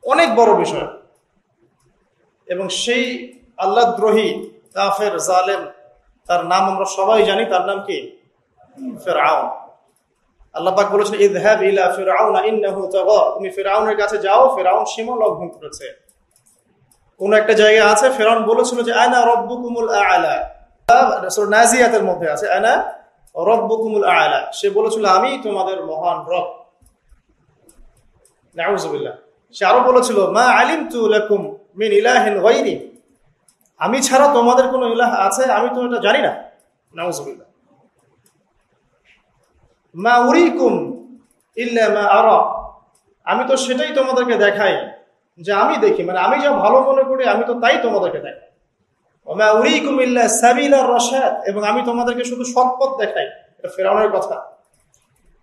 অনেক বড় বিষয়। এবং সেই আল্লাহদ্রোহী কাফের জালেম, তার নাম আমরা সবাই জানি, তার নাম কি? ফিরআউন। আল্লাহ পাক বলেছেন ইযহাব ইলা ফিরআউনা ইন্নাহু তাগা, তুমি ফিরআউনের কাছে যাও, ফিরআউন সীমা লঙ্ঘন করেছে। কোন একটা জায়গায় আছে ফিরআউন বলেছিল যে আনা রাব্বুকুমুল আ'লা, সূরা নাজিয়াতের মধ্যে আছে আনা রাব্বুকুমুল আ'লা, সে বলেছিল আমি তোমাদের মহান রব। নাউযুবিল্লাহ। সে আরো বলেছিল মা আলিমতু লাকুম মিন ইলাহিন গায়রি, আমি ছাড়া তোমাদের কোনো ইলাহ আছে আমি তো এটা জানি না। নাউযুবিল্লাহ। মা উরিকুম ইল্লা মা আরা, আমি তো সেটাই তোমাদেরকে দেখাই যে আমি দেখি, মানে আমি যা ভালো মনে করি আমি তো তাই তোমাদেরকে দেখাই। ওয়া মা উরিকুম ইল্লা সাবিলার রাশাদ, এবং আমি তোমাদেরকে শুধু সৎ পথ দেখাই। এটা ফিরআউনের কথা।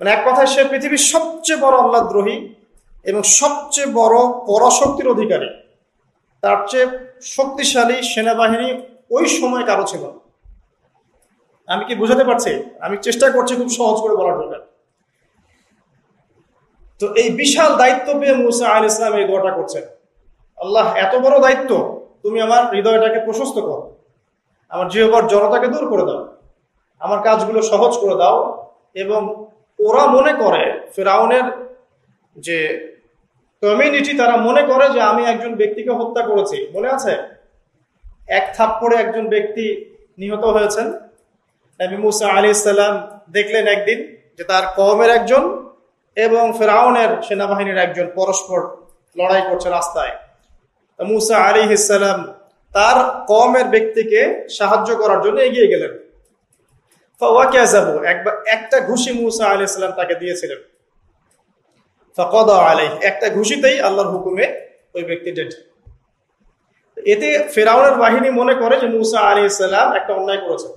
মানে এক কথায় সে পৃথিবীর সবচেয়ে বড় আল্লাহদ্রোহী এবং সবচেয়ে বড় পরাশক্তির অধিকারী। তার চেয়ে শক্তিশালী সেনাবাহিনী ওই সময় কারো ছিল না। আমি কি বুঝাতে পারছি? আমি চেষ্টা করছি খুব সহজ করে বলার জন্য। তো এই বিশাল দায়িত্ব পেয়ে মুসা আলাইহিস সালাম এই দোয়াটা করছেন, আল্লাহ এত বড় দায়িত্ব, তুমি আমার হৃদয়টাকে প্রশস্ত করো, আমার জিহ্বার জড়তাকে দূর করে দাও, আমার কাজগুলো সহজ করে দাও। এবং ওরা মনে করে, ফিরআউনের যে কমিউনিটি, তারা মনে করে যে আমি একজন ব্যক্তিকে হত্যা করেছি। মনে আছে এক থাপ্পড়ে একজন ব্যক্তি নিহত হয়েছেন। নবী মুসা আলাইহিস সালাম দেখলেন একদিন যে তার কওমের একজন এবং ফিরআউনের সেনাবাহিনীর একজন পরস্পর লড়াই করছে রাস্তায়। মুসা আলাইহিস সালাম তার কওমের ব্যক্তিকে সাহায্য করার জন্য এগিয়ে গেলেন। ফাওয়াকাযাহু, একটা ঘুষি মুসা আলাইহিস সালাম তাকে দিয়েছিলেন। ফাকাদা আলাইহি, একটা ঘুষিতেই আল্লাহর হুকুমে ওই ব্যক্তি ডেড। এতে ফিরআউনের বাহিনী মনে করে যে মুসা আলাইহিস সালাম একটা অন্যায় করেছে।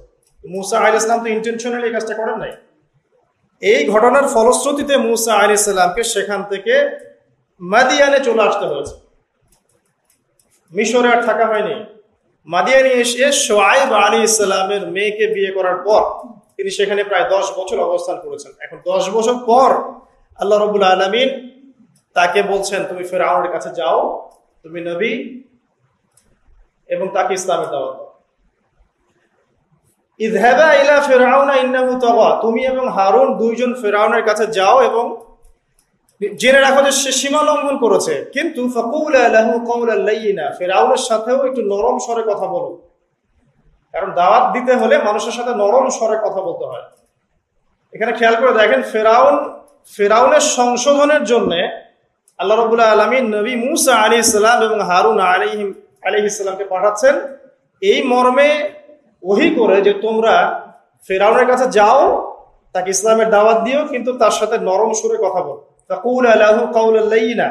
মুসা আলাইহিস সালাম তো ইন্টেনশনালি এই কাজটা করেন নাই। এই ঘটনার ফলশ্রুতিতে মুসা আলাইহিস সালামকে সেখান থেকে মাদিয়ানে চলে আসতে হয়েছে। মিশরে আর থাকা হয়নি। মাদিয়ানে এসে শুআয়ব আলাইহিস সালামের মেয়েকে বিয়ে করার পর তিনি সেখানে প্রায় 10 বছর অবস্থান করেছেন। এখন 10 বছর পর আল্লাহ রাব্বুল আলামিন তাকে বলছেন তুমি ফিরআউনের কাছে যাও, তুমি নবী, এবং তাকে ইসলামের দাওয়াত দাও। ইযহাবা ইলা ফিরআউনা ইন্নাহু তাগা, তুমি এবং হারুন দুইজন ফিরআউনের কাছে যাও এবং জেনে রাখো যে সে সীমা লঙ্ঘন করেছে, কিন্তু ফাকুলা লাহু কাওলান লাইয়িনা, ফিরআউনের সাথেও একটু নরম স্বরে কথা বলো। কারণ দাওয়াত দিতে হলে মানুষের সাথে নরম স্বরে কথা বলতে হয়। এখানে খেয়াল করে দেখেন, ফিরআউনের সংশোধনের জন্য আল্লাহ রাব্বুল আলামিন নবী মুসা আলাইহিস সালাম এবং হারুন আলাইহিস সালামকে পাঠাচ্ছেন এই মর্মে ওহী করে যে তোমরা ফিরআউনের কাছে যাও, তাকে ইসলামের দাওয়াত দিও, কিন্তু তার সাথে নরম সুরে কথা বলো। ফাকুলা লাহু কাওলান লাইয়িনা,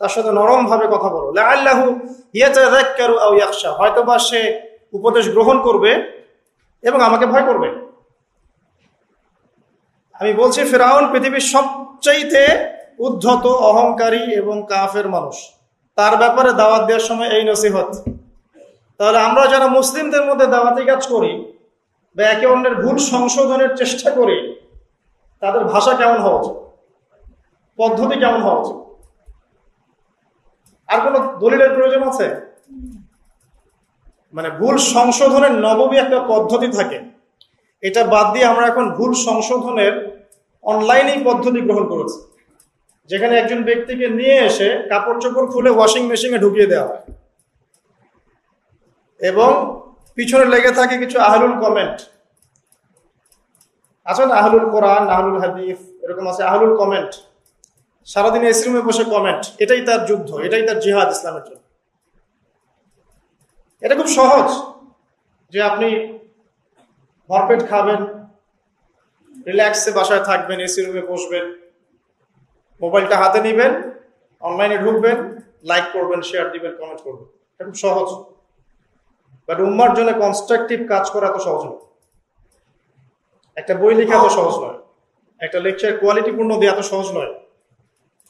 তার সাথে নরম ভাবে কথা বলো। লাআল্লাহু ইয়াতাযাক্কারু আও ইয়াখশা, হয়তোবা সে উপদেশ গ্রহণ করবে এবং আমাকে ভয় করবে। আমি বলছি ফিরআউন পৃথিবীর সবচাইতে উদ্ধত, অহংকারী এবং কাফের মানুষ। তার ব্যাপারে দাওয়াত দেওয়ার সময় এই নসিহত। তাহলে আমরা যারা মুসলিমদের মধ্যে দাওয়াতি কাজ করি বা একে অন্যের ভুল সংশোধনের চেষ্টা করি, তাদের ভাষা কেমন হওয়া উচিত, পদ্ধতি কেমন হওয়া উচিত? আর কোন দলিলের প্রয়োজন আছে? মানে ভুল সংশোধনের নববী একটা পদ্ধতি থাকে, এটা বাদ দিয়ে আমরা এখন ভুল সংশোধনের অনলাইনেই পদ্ধতি গ্রহণ করেছি, যেখানে একজন ব্যক্তিকে নিয়ে এসে কাপড় চোপড় খুলে ওয়াশিং মেশিনে ঢুকিয়ে দেওয়া হয় এবং পিছনে লেগে থাকে কিছু আহলুল কমেন্ট। আছে না আহলুল কোরআন, আহলুল হাদিস, এরকম আছে আহলুল কমেন্ট। সারাদিন এসি রুমে বসে কমেন্ট, এটাই তার যুদ্ধ, এটাই তার জিহাদ ইসলামের জন্য। এটা খুব সহজ যে আপনি ভরপেট খাবেন, রিল্যাক্সে বাসায় থাকবেন, এসি রুমে বসবেন, মোবাইলটা হাতে নিবেন, অনলাইনে ঢুকবেন, লাইক করবেন, শেয়ার দিবেন, কমেন্ট করবেন। এটা খুব সহজ। বাট উম্মার জন্য কনস্ট্রাকটিভ কাজ করা এত সহজ নয়। একটা বই লেখা এত সহজ নয়, একটা লেকচার কোয়ালিটিপূর্ণ দেওয়া এত সহজ নয়,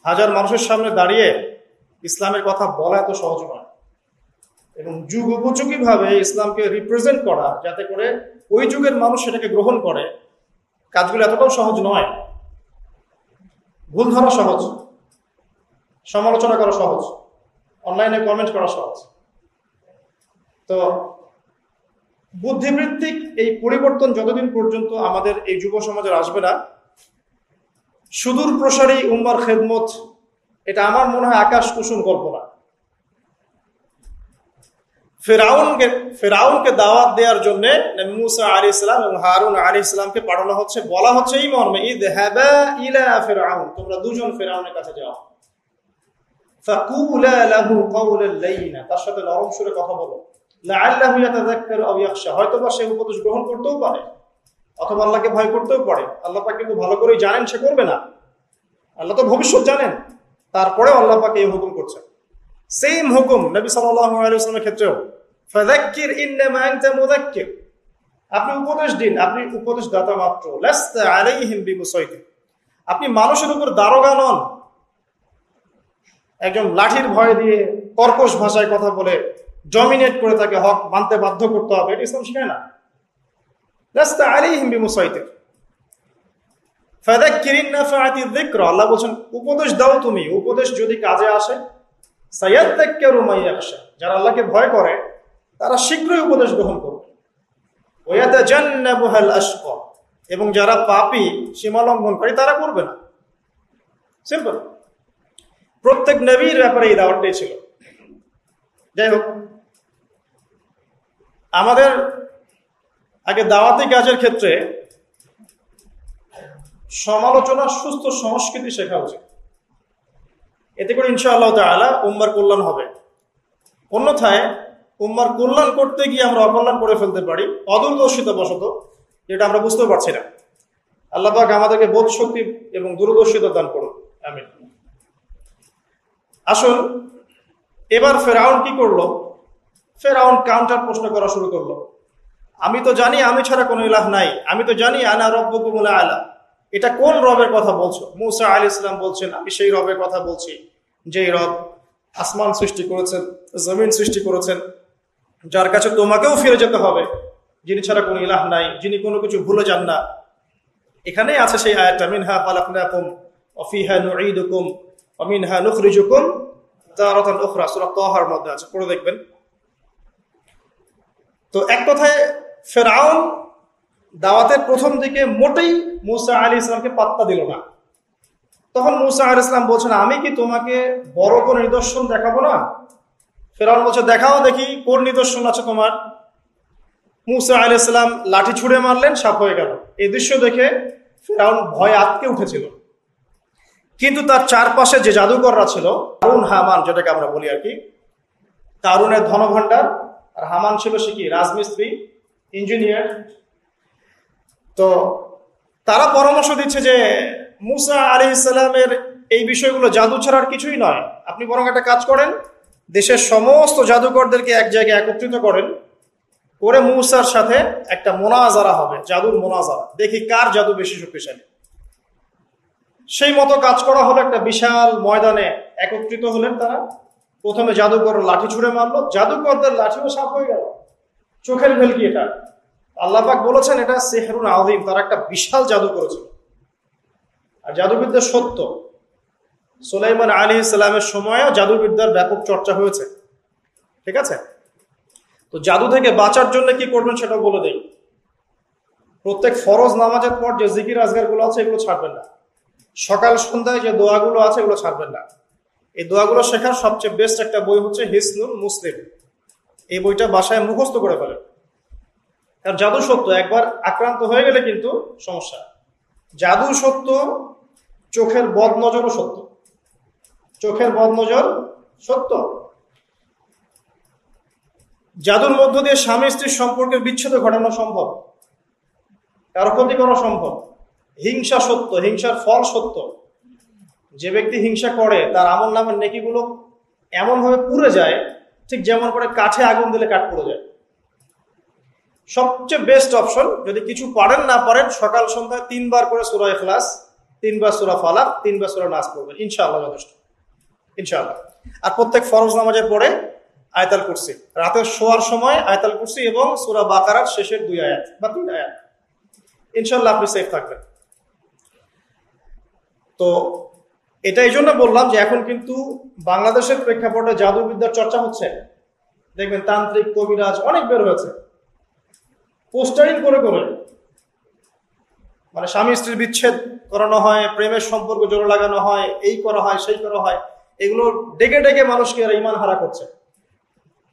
হাজার মানুষের সামনে দাঁড়িয়ে ইসলামের কথা বলা এত সহজ নয়, এবং যুগ উপযোগী ভাবে ইসলামকে রিপ্রেজেন্ট করা যাতে করে ওই যুগের মানুষ সেটাকে গ্রহণ করে, কাজগুলো এতটাও সহজ নয়। ভুল ধরা সহজ, সমালোচনা করা সহজ, অনলাইনে কমেন্ট করা সহজ। তো বুদ্ধিবৃত্তিক এই পরিবর্তন যতদিন পর্যন্ত আমাদের এই যুব সমাজের আসবে না, সুদূর প্রসারী উম্মার খেদমত, এটা আমার মনে হয় আকাশ কুসুম কল্পনা। ফেরাউনকে দাওয়াত দেওয়ার জন্য নবী মুসা আলাইহিস সালাম এবং হারুন আলাইহিস সালামকে পাঠানো হচ্ছে, বলা হচ্ছে এই মর্মে, ইযহাবা ইলা ফিরআউন, তোমরা দুজন ফেরাউনের কাছে যাও, ফাকুলা লাহু কাওলান লাইয়িনা, তার সাথে নরম সুরে কথা বলো, লাআল্লাহু ইয়াতাযাক্কারু আও ইয়াখশা, হয়তোবা সে উপদেশ গ্রহণ করতেও পারে অথবা আল্লাহকে ভয় করতেও পারে। আল্লাহ পাক কিন্তু ভালো করেই জানেন সে করবে না, আল্লাহ তো ভবিষ্যৎ জানেন, তারপরে আল্লাহ পাক এই হুকুম করছেন। সেম হুকুম নবী সাল্লাল্লাহু আলাইহি ওয়াসাল্লামের ক্ষেত্রেও, ফাযাক্কির ইন্নামা আনতা মুযাক্কির, আপনি উপদেশ দিন, আপনি উপদেশ দাতা মাত্র, লাস্তা আলাইহিম বিমুসাইতির, আপনি মানুষের উপর দারোগা নন, একজন লাঠির ভয় দিয়ে কর্কশ ভাষায় কথা বলে ডমিনেট করে তাকে হক মানতে বাধ্য করতে হবে, এটা ইসলাম শেখায় না। লাস্তা আলাইহিম বিমুসাইতির, ফাযাক্কির ইন নাফাআতিয যিকরা, আল্লাহ বলেন উপদেশ দাও তুমি, উপদেশ যদি কাজে আসে, সায়াযাক্কারু মান ইয়াখশা, যারা আল্লাহকে ভয় করে তারা শীঘ্রই উপদেশ গ্রহণ করবে, ওয়ায়াতাজান্নাবুহাল আশকা, এবং যারা পাপী সীমা লঙ্ঘনকারী তারা করবে না। সিম্পল। প্রত্যেক নবীর ব্যাপারে এই দাওয়াতটাই ছিল। যাই হোক, আমাদের আগে দাওয়াতি কাজের ক্ষেত্রে সমালোচনা সুস্থ সংস্কৃতি শেখা উচিত, এতে করে ইনশাআল্লাহ তাআলা উম্মার কল্যাণ হবে। অন্যথায় উম্মার কল্যাণ করতে গিয়ে আমরা অকল্যাণ করে ফেলতে পারি অদূরদর্শিতা বশত, যেটা আমরা বুঝতেও পারছি না। আল্লাহ পাক আমাদেরকে বোধ শক্তি এবং দূরদর্শিতা দান করুন, আমিন। আসুন, এবার ফেরাউন কি করলো? ফেরাউন কাউন্টার প্রশ্ন করা শুরু করলো, আমি তো জানি আমি ছাড়া কোনো ইলাহ নাই, আমি তো জানি আনা রব্বুকুমুল আ'লা, এটা কোন রবের কথা বলছো? মুসা আলাইহিস সালাম বলছেন, আমি সেই রবের কথা বলছি যেই রব আসমান সৃষ্টি করেছেন, জমিন সৃষ্টি করেছেন, যার কাছে তোমাকেও ফিরে যেতে হবে, যিনি ছাড়া কোনো ইলাহ নাই, যিনি কোনো কিছু ভুলে যান না। এখানেই আছে সেই আয়াতটা, মিনহা খালাকনাকুম ওয়া ফিহা নুঈদুকুম ওয়া মিনহা নুখরিজুকুম তারাতান উখরা, সূরা তাহার মধ্যে আছে, পড়ে দেখবেন। তো এক কথায় ফেরাউন দাওয়াতের প্রথম দিকে মোটেই মুসা আলাইহিস সালামকে পাত্তা দিল না। তখন মুসা আলাইহিস সালাম বলছেন, আমি কি তোমাকে বড় কোন নিদর্শন দেখাবো না? ফেরাউন বলছে, দেখাও দেখি কোন নিদর্শন আছে তোমার। মুসা আলাইহিস সালাম লাঠি ছুঁড়ে মারলেন, সাপ হয়ে গেল। এই দৃশ্য দেখে ফেরাউন ভয়ে আঁতকে উঠেছিল, কিন্তু তার চারপাশে যে জাদুকররা ছিল, কারুন হামান যেটাকে আমরা বলি আর কি, কারুনের ধনভাণ্ডার, আর হামান ছিল সে কি রাজমিস্ত্রি, ইঞ্জিনিয়ার। তো তারা পরামর্শ দিচ্ছে যে মুসা আলাইহিস সালামের এই বিষয়গুলো জাদু ছাড়ার কিছুই নয়, আপনি বরং একটা কাজ করেন, দেশের সমস্ত জাদুকরদেরকে এক জায়গায় একত্রিত করেন, করে মুসার সাথে একটা মোনাজারা হবে, জাদুর মোনাজারা, দেখি কার জাদু বেশি শক্তিশালী। সেই মতো কাজ করা হলো, একটা বিশাল ময়দানে একত্রিত হলেন তারা। প্রথমে জাদুকর লাঠি ছুঁড়ে মারলো, জাদুকরদের লাঠিও সাপ হয়ে গেল, চোখের ভেলকি। এটা আল্লাহ পাক বলেছেন এটা সিহরুন আযীম, তারা একটা বিশাল জাদু করেছিল। আর জাদুবিদ্যা সত্য, সুলাইমান আলাইহিস সালামের সময়ও জাদুবিদ্যার ব্যাপক চর্চা হয়েছে, ঠিক আছে? তো জাদু থেকে বাঁচার জন্য কি করবেন সেটাও বলে দেই। প্রত্যেক ফরজ নামাজের পর যে জিকির আজগার গুলো আছে এগুলো ছাড়বেন না, সকাল সন্ধ্যায় যে দোয়াগুলো আছে এগুলো ছাড়বেন না। এই দোয়াগুলো শেখার সবচেয়ে বেস্ট একটা বই হচ্ছে হিসনুল মুসলিম, এই বইটা বাসায় মুখস্থ করে ফেলেন। কারণ জাদু সত্য, একবার আক্রান্ত হয়ে গেলে কিন্তু সমস্যা। জাদু সত্য, চোখের বদনজরও সত্য, চোখের বদনজর সত্য। জাদুর মধ্য দিয়ে স্বামী স্ত্রীর সম্পর্কের বিচ্ছেদ ঘটানো সম্ভব, কারো ক্ষতি করা সম্ভব। হিংসা সত্য, হিংসার ফল সত্য। যে ব্যক্তি হিংসা করে তার আমল নামের নেকিগুলো এমন ভাবে পুড়ে যায়, ঠিক যেমন করে কাঠে আগুন দিলে কাঠ পুড়ে যায়। সবচেয়ে বেস্ট অপশন, যদি কিছু পারেন না পারেন, সকাল সন্ধ্যায় 3 বার করে সূরা ইখলাস, 3 বার সূরা ফালাক, 3 বার সূরা নাস পড়বেন, ইনশাআল্লাহ যথেষ্ট, ইনশাআল্লাহ। আর প্রত্যেক ফরজ নামাজের পরে আয়াতুল কুরসি, রাতের শোয়ার সময় আয়াতুল কুরসি এবং সূরা বাকারার শেষের 2 আয়াত বা 3 আয়াত, ইনশাআল্লাহ আপনি সেফ থাকবেন। তো এটা এই জন্য বললাম যে এখন কিন্তু বাংলাদেশের প্রেক্ষাপটে জাদুবিদ্যার চর্চা হচ্ছে। দেখবেন তান্ত্রিক কবিরাজ অনেক বের হয়েছে, পোস্টারিং করে করে, মানে স্বামী স্ত্রীর বিচ্ছেদ করানো হয়, প্রেমের সম্পর্ক জোড়া লাগানো হয়, এই করা হয় সেই করা হয়, এগুলো ডেকে ডেকে মানুষকে এরা ঈমান হারা করছে।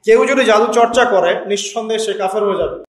কেউ যদি জাদু চর্চা করে নিঃসন্দেহে সে কাফের হয়ে যাবে।